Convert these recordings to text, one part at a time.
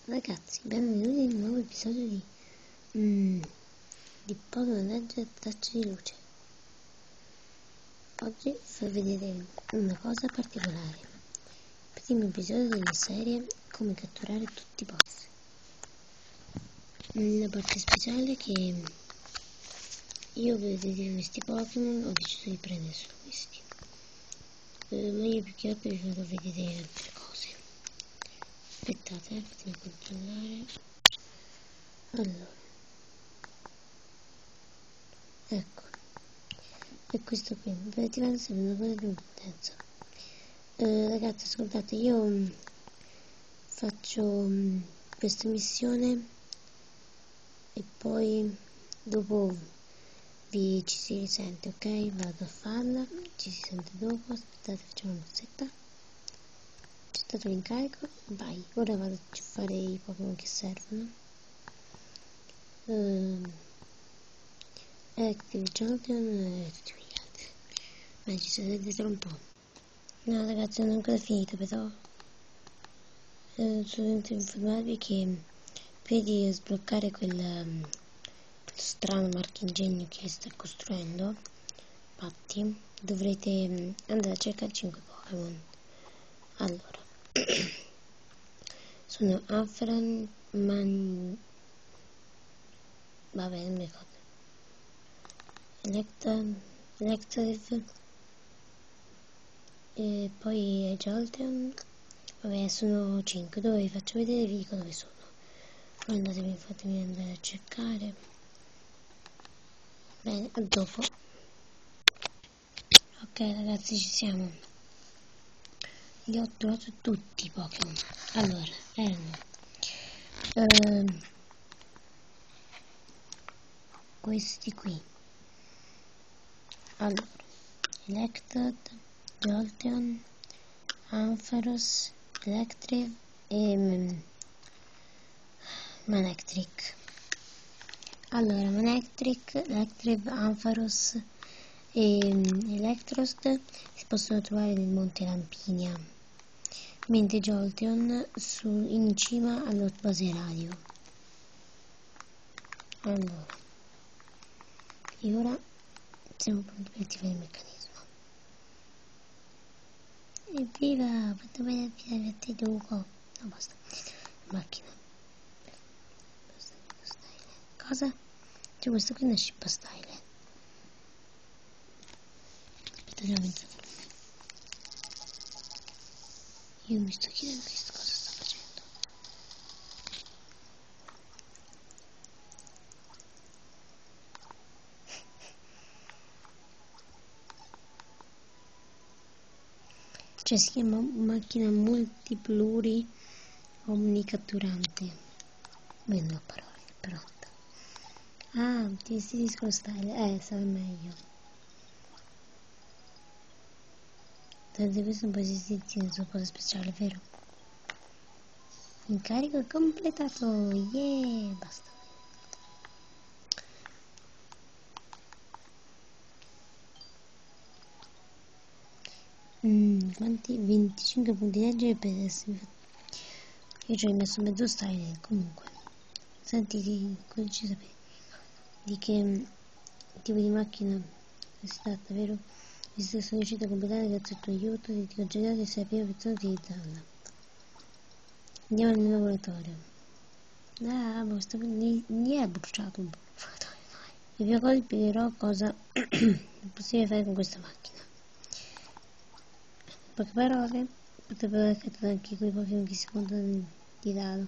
Ragazzi, benvenuti in un nuovo episodio di Pokémon Legend Touch di Luce. Oggi vi farò vedere una cosa particolare. Primo episodio della serie come catturare tutti i boss. La parte speciale è che io per vedere questi Pokémon ho deciso di prendere solo questi. Ma io più che altro vi farò vedere altre cose. Aspettate, fatemi controllare. Allora, ecco, è questo qui, praticamente sembra una cosa di importanza. Ragazzi, ascoltate, io faccio questa missione e poi dopo ci si risente, ok? Vado a farla, ci si sente dopo. Aspettate, facciamo una mozzetta. C'è stato l'incarico, vai, ora vado a fare i Pokémon che servono. Active Jolteon e tutti quegli altri. Ma ci sarete tra un po'. No ragazzi, non è ancora finito, però solamente informarvi che per di sbloccare quel strano marchingegno che sta costruendo Patti, dovrete andare a cercare 5 Pokémon. Allora sono Ampharan, vabbè, non mi ricordo, Electric e poi Jolteon. Vabbè, sono 5, dove vi faccio vedere e vi dico dove sono. Poi fatemi andare a cercare. Bene, a dopo. Ok ragazzi, ci siamo. Io ho trovato tutti i Pokémon. Allora, erano questi qui. Allora, Electrode, Jolteon, Ampharos, Electric e Manectric. Allora, Manectric, Electric, Ampharos e Electrode si possono trovare nel Monte Lampinia, mentre Jolteon in cima allo base radio. Allora, e ora siamo pronti per attivare il meccanismo. Evviva, ho fatto bene a te Duco. No, basta. Macchina. Cosa? C'è questo qui è una ship style. Aspetta, devo pensare. Io mi sto chiedendo che cosa sta facendo. Cioè si chiama macchina multipluri omnicatturante. Bene, no, parole, pronta. Ah, ti vestiti style, sarà meglio. Tante questo un po' esistenti nel suo cosa speciale, vero? Incarico completato, yeah, basta. Quanti? 25 punti leggere per essere. Io ci ho messo mezzo style comunque. Senti, ci sapete di che tipo di macchina si tratta, vero? Visto che sono riuscito a completare grazie al tuo aiuto, ti dico già che sei la prima persona a utilizzarla. Andiamo nel mio laboratorio. Ah, ma mi è bruciato un po'. E vi colpirò cosa è possibile fare con questa macchina. In poche parole, potrebbero effettuare anche quei Pokémon che si contano di rado.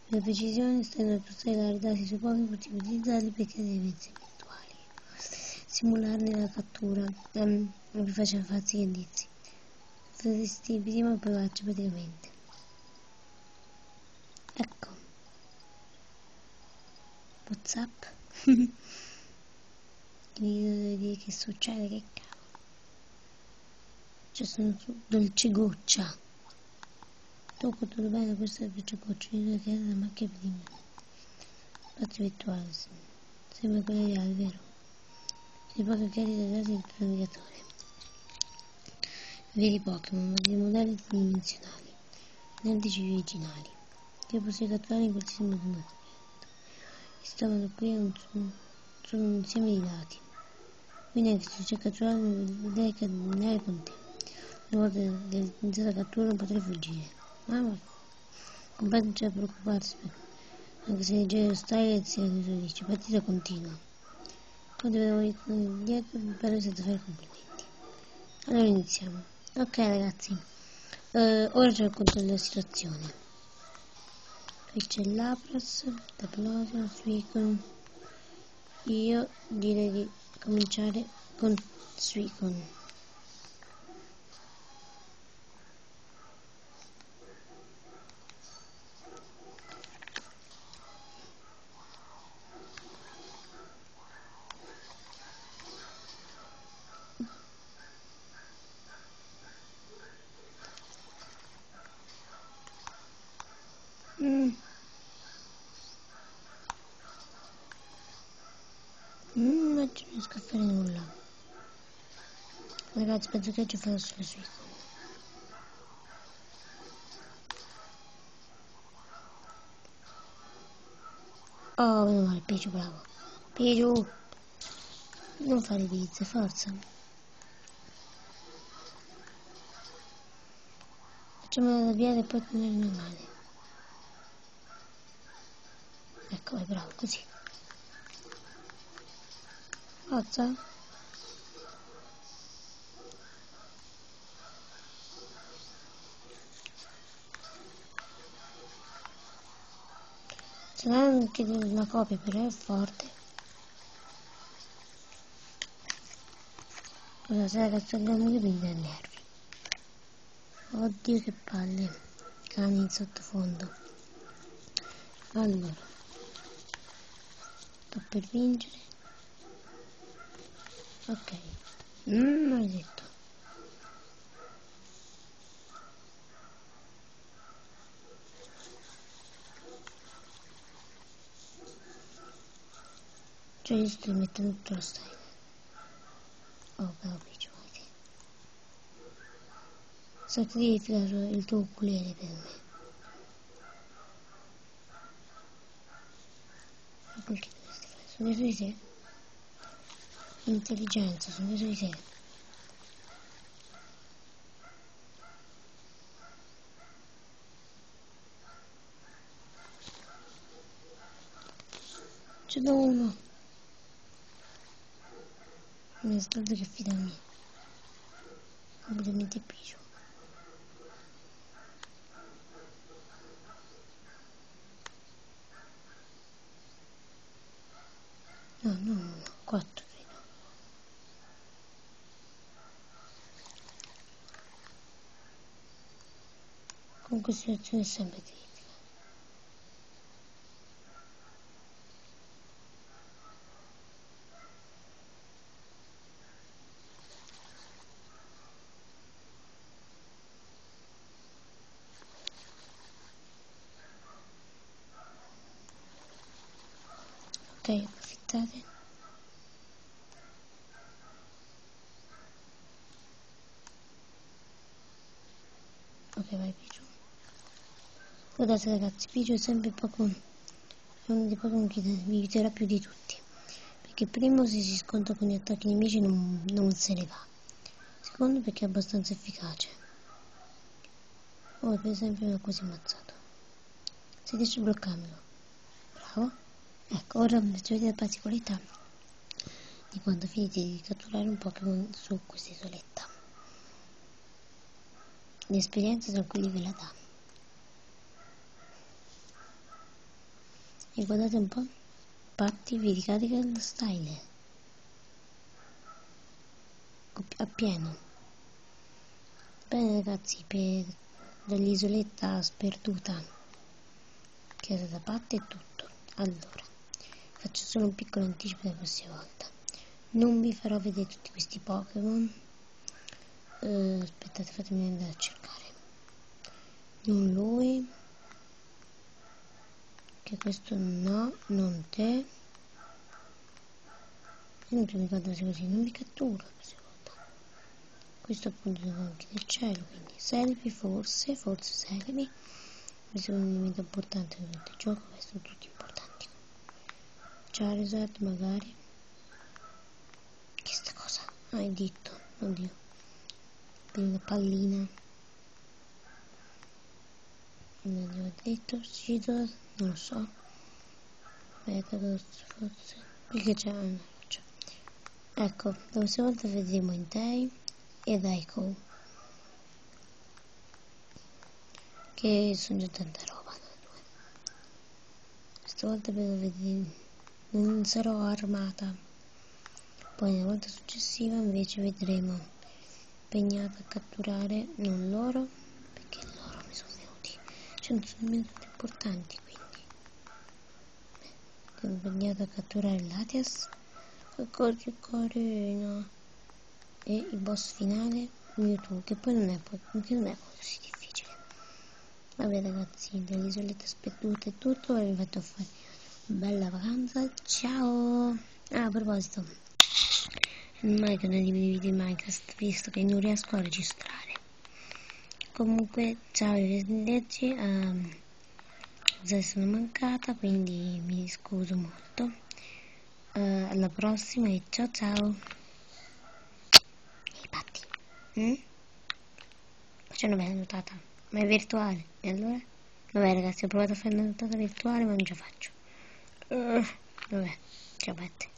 Per precisione, sta nella tutelare i dati sui Pokémon per utilizzarli per creare mezzi virtuali. Simularne la cattura è più facile farsi gli indizi. Dovresti prima provarci praticamente. Ecco. What's up? Devi dire che succede, che cavolo. Cioè sono dolce goccia. Tocco tutto bene, questo è il dolce goccia. Io che era la macchina prima. Spazio virtuale, sì. Sembra quella reale, vero? Si può caricare i dati del tuo navigatore. Veri Pokémon, ma di modelli tridimensionali, identici originali. che possiede catturare in qualsiasi modo. Stavano qui sono un insieme di dati. Quindi anche se c'è catturato vedrai camminare con te. Una volta iniziata la cattura non potrai fuggire. Ma compagno non c'è da preoccuparsi, anche se il genere style sia dice partita continua. Quando vedo indietro mi pare senza fare complimenti. Allora iniziamo. Ok ragazzi, ora ci racconto la situazione. Qui c'è l'Apros, Tablosion, Suicon. Io direi di cominciare con Suicon. Non riesco a fare nulla. Ragazzi, penso che oggi farò solo Suicon. Oh, meno male, Pichu, bravo. Pichu, non fare bizze, forza. Facciamo la via e poi tornare normale. Ecco, è bravo, così. Forza. Se non che una copia però è forte. Cosa sai ragazzi, andiamo che mi dà nervi. Oddio che palle. Cani in sottofondo. Allora. Sto per vincere. Ok. Maledetto. Cioè io sto mettendo tutto lo style. Oh, bravo Pichu, sì. So che devi fare il tuo ukulele per me. Ma perché dovresti fare? Sono dentro di te. Intelligenza, sono dentro di te. Ce n'è uno. Mi ricordo che fida mia. Completamente Pichu. No, 4 credo. Comunque situazione è sempre critica. Ok, approfittate. Ok, vai Pichu. Guardate ragazzi, Pichu è sempre Pokémon. È uno dei Pokémon che mi aiuterà più di tutti. Perché primo se si scontra con gli attacchi nemici non se ne va. Secondo perché è abbastanza efficace. Oh, per esempio mi ha quasi ammazzato. Se riesci a bloccarmelo. Bravo. Ecco, ora ci vedete la particolarità di quando finite di catturare un Pokémon su questa isoletta. L'esperienza tranquilli ve la dà. E guardate un po'. Parti vi ricarica lo style. A pieno. Bene ragazzi, dall'isoletta sperduta che era da parte è tutto. Allora, faccio solo un piccolo anticipo la prossima volta. Non vi farò vedere tutti questi Pokémon. Aspettate, fatemi andare a cercare. Non lui. Che questo no, non te. Io non mi ricordo se così, non mi catturo la prossima volta. Questo appunto sono anche del cielo, quindi Selby forse Selby. questo è un elemento importante di tutto il gioco, questi sono tutti importanti. Charizard magari. Che sta cosa? Ah, è ditto, oddio. Per una pallina. Non ho detto, Sidor, non lo so. Metagross forse. Perché c'è una faccia. Ecco, la prossima volta vedremo Entei ed Echo. Che sono già tanta roba, no? Stavolta per vedere, non sarò armata. Poi nella volta successiva invece vedremo impegnata a catturare non loro, perché loro mi sono venuti, cioè non sono venuti importanti, quindi sono impegnata a catturare Latias, che carino, e il boss finale Mewtwo, che poi non è così difficile. Vabbè ragazzi, delle isolette sperdute e tutto, e vi fatto fare bella vacanza, ciao. Ah, a proposito, non è che non di video di Minecraft, visto che non riesco a registrare. Comunque, ciao, arrivederci, già sono mancata, quindi mi scuso molto. Alla prossima e ciao ciao. I patti. Faccio una bella notata, ma è virtuale, e allora? Vabbè ragazzi, ho provato a fare una notata virtuale, ma non ce la faccio. Vabbè, ciao Bette.